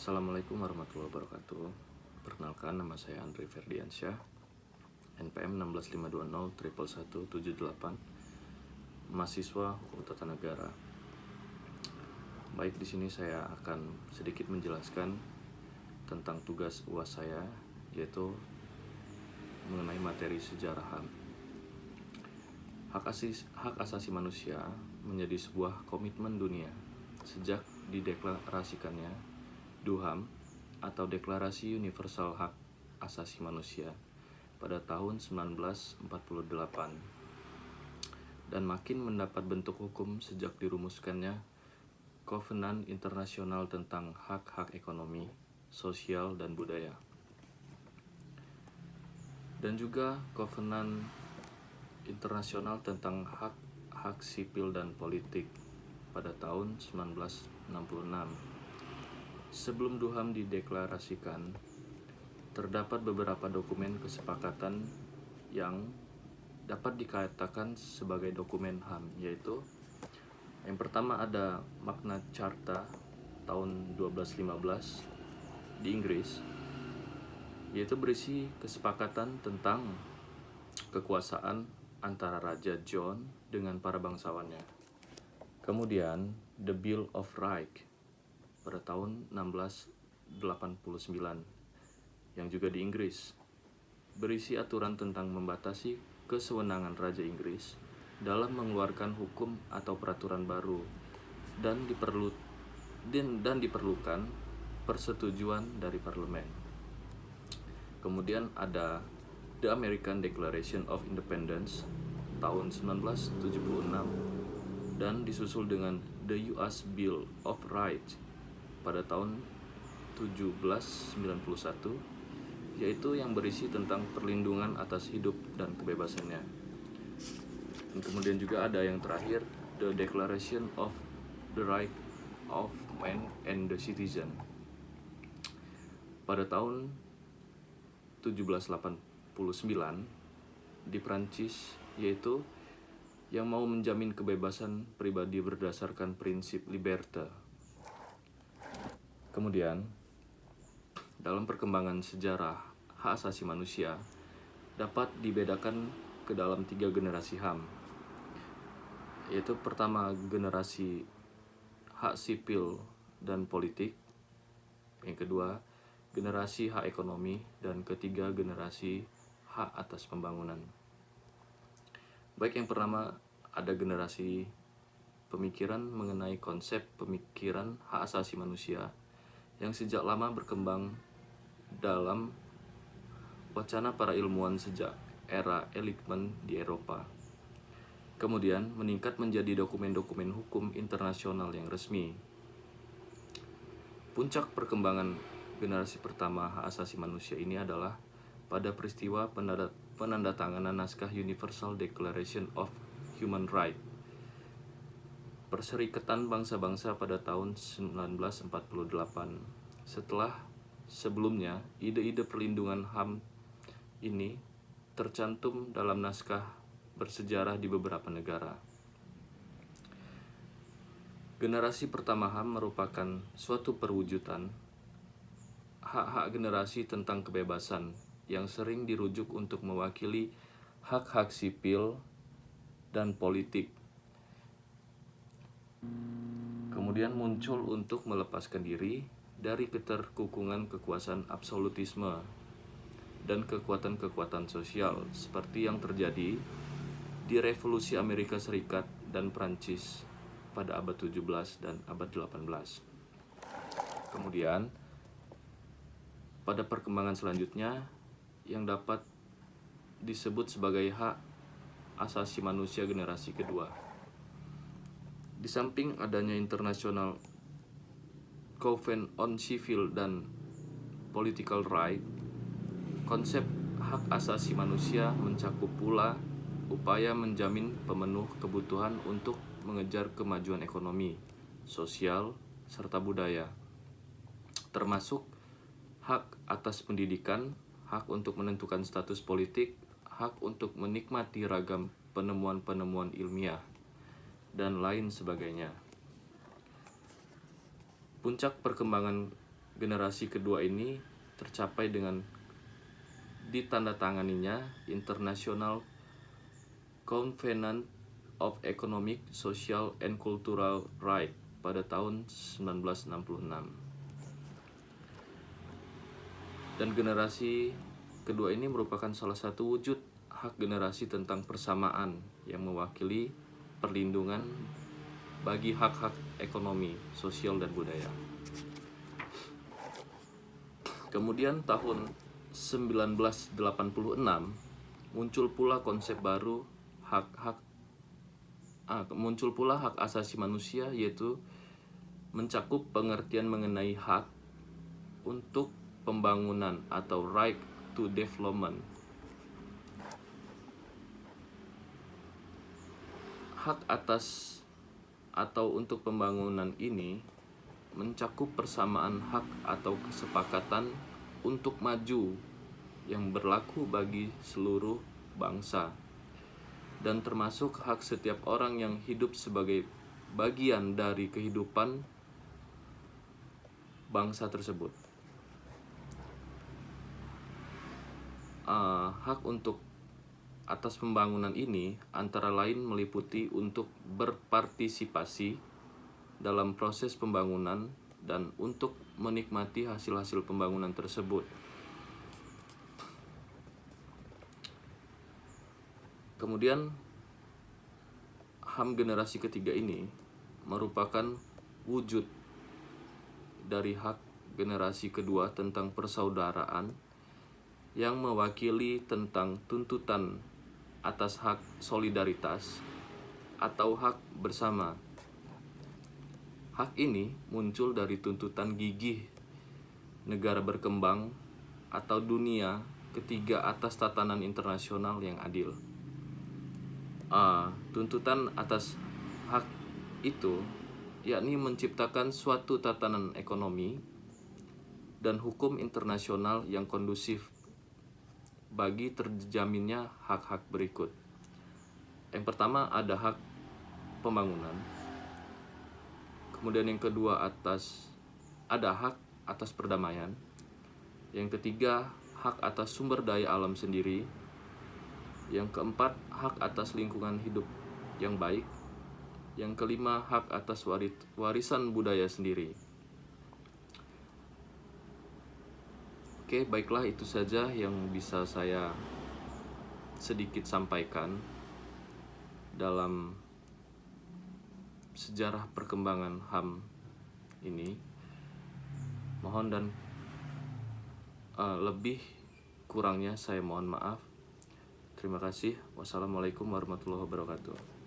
Assalamualaikum warahmatullahi wabarakatuh. Perkenalkan, nama saya Andri Ferdiansyah, NPM 16520111178, mahasiswa Hukum Tata Negara. Baik, di sini saya akan sedikit menjelaskan tentang tugas UAS saya, yaitu mengenai materi sejarah HAM. Hak asasi manusia menjadi sebuah komitmen dunia sejak dideklarasikannya DUHAM atau Deklarasi Universal Hak Asasi Manusia pada tahun 1948, dan makin mendapat bentuk hukum sejak dirumuskannya Kovenan Internasional tentang Hak-Hak Ekonomi, Sosial, dan Budaya, dan juga Kovenan Internasional tentang Hak-Hak Sipil dan Politik pada tahun 1966. Sebelum DUHAM dideklarasikan, terdapat beberapa dokumen kesepakatan yang dapat dikatakan sebagai dokumen HAM, yaitu yang pertama ada Magna Carta tahun 1215 di Inggris, yaitu berisi kesepakatan tentang kekuasaan antara Raja John dengan para bangsawannya. Kemudian The Bill of Rights pada tahun 1689 yang juga di Inggris, berisi aturan tentang membatasi kesewenangan Raja Inggris dalam mengeluarkan hukum atau peraturan baru, dan diperlukan persetujuan dari parlemen. Kemudian ada The American Declaration of Independence tahun 1976 dan disusul dengan The US Bill of Rights pada tahun 1791, yaitu yang berisi tentang perlindungan atas hidup dan kebebasannya. Dan kemudian juga ada yang terakhir, The Declaration of the Right of Man and the Citizen pada tahun 1789 di Prancis, yaitu yang mau menjamin kebebasan pribadi berdasarkan prinsip liberté. Kemudian, dalam perkembangan sejarah hak asasi manusia dapat dibedakan ke dalam 3 generasi HAM, yaitu pertama generasi hak sipil dan politik, yang kedua generasi hak ekonomi, dan ketiga generasi hak atas pembangunan. Baik, yang pertama ada generasi pemikiran mengenai konsep pemikiran hak asasi manusia yang sejak lama berkembang dalam wacana para ilmuwan sejak era Enlightenment di Eropa. Kemudian meningkat menjadi dokumen-dokumen hukum internasional yang resmi. Puncak perkembangan generasi pertama hak asasi manusia ini adalah pada peristiwa penandatanganan naskah Universal Declaration of Human Rights, Perserikatan Bangsa-Bangsa pada tahun 1948. Setelah sebelumnya ide-ide perlindungan HAM ini tercantum dalam naskah bersejarah di beberapa negara. Generasi pertama HAM merupakan suatu perwujudan hak-hak generasi tentang kebebasan yang sering dirujuk untuk mewakili hak-hak sipil dan politik. Kemudian muncul untuk melepaskan diri dari keterkukungan kekuasaan absolutisme dan kekuatan-kekuatan sosial seperti yang terjadi di Revolusi Amerika Serikat dan Prancis pada abad 17 dan abad 18. Kemudian pada perkembangan selanjutnya yang dapat disebut sebagai hak asasi manusia generasi kedua. Di samping adanya International Covenant on Civil and Political Rights, konsep hak asasi manusia mencakup pula upaya menjamin pemenuh kebutuhan untuk mengejar kemajuan ekonomi, sosial, serta budaya, termasuk hak atas pendidikan, hak untuk menentukan status politik, hak untuk menikmati ragam penemuan-penemuan ilmiah, dan lain sebagainya. Puncak perkembangan generasi kedua ini tercapai dengan ditandatanganinya International Covenant of Economic, Social, and Cultural Rights pada tahun 1966. Dan generasi kedua ini merupakan salah satu wujud hak generasi tentang persamaan yang mewakili perlindungan bagi hak-hak ekonomi, sosial, dan budaya. Kemudian tahun 1986 muncul pula konsep baru muncul pula hak asasi manusia, yaitu mencakup pengertian mengenai hak untuk pembangunan atau right to development. Hak atas atau untuk pembangunan ini mencakup persamaan hak atau kesepakatan untuk maju yang berlaku bagi seluruh bangsa, dan termasuk hak setiap orang yang hidup sebagai bagian dari kehidupan bangsa tersebut. Hak untuk atas pembangunan ini antara lain meliputi untuk berpartisipasi dalam proses pembangunan dan untuk menikmati hasil-hasil pembangunan tersebut. Kemudian HAM generasi ketiga ini merupakan wujud dari hak generasi kedua tentang persaudaraan yang mewakili tentang tuntutan atas hak solidaritas atau hak bersama. Hak ini muncul dari tuntutan gigih negara berkembang atau dunia ketiga atas tatanan internasional yang adil. Tuntutan atas hak itu yakni menciptakan suatu tatanan ekonomi dan hukum internasional yang kondusif bagi terjaminnya hak-hak berikut. Yang pertama ada hak pembangunan. Kemudian yang kedua ada hak atas perdamaian. Yang ketiga hak atas sumber daya alam sendiri. Yang keempat hak atas lingkungan hidup yang baik. Yang kelima hak atas warisan budaya sendiri. Oke, baiklah, itu saja yang bisa saya sedikit sampaikan dalam sejarah perkembangan HAM ini. Mohon dan lebih kurangnya saya mohon maaf. Terima kasih. Wassalamualaikum warahmatullahi wabarakatuh.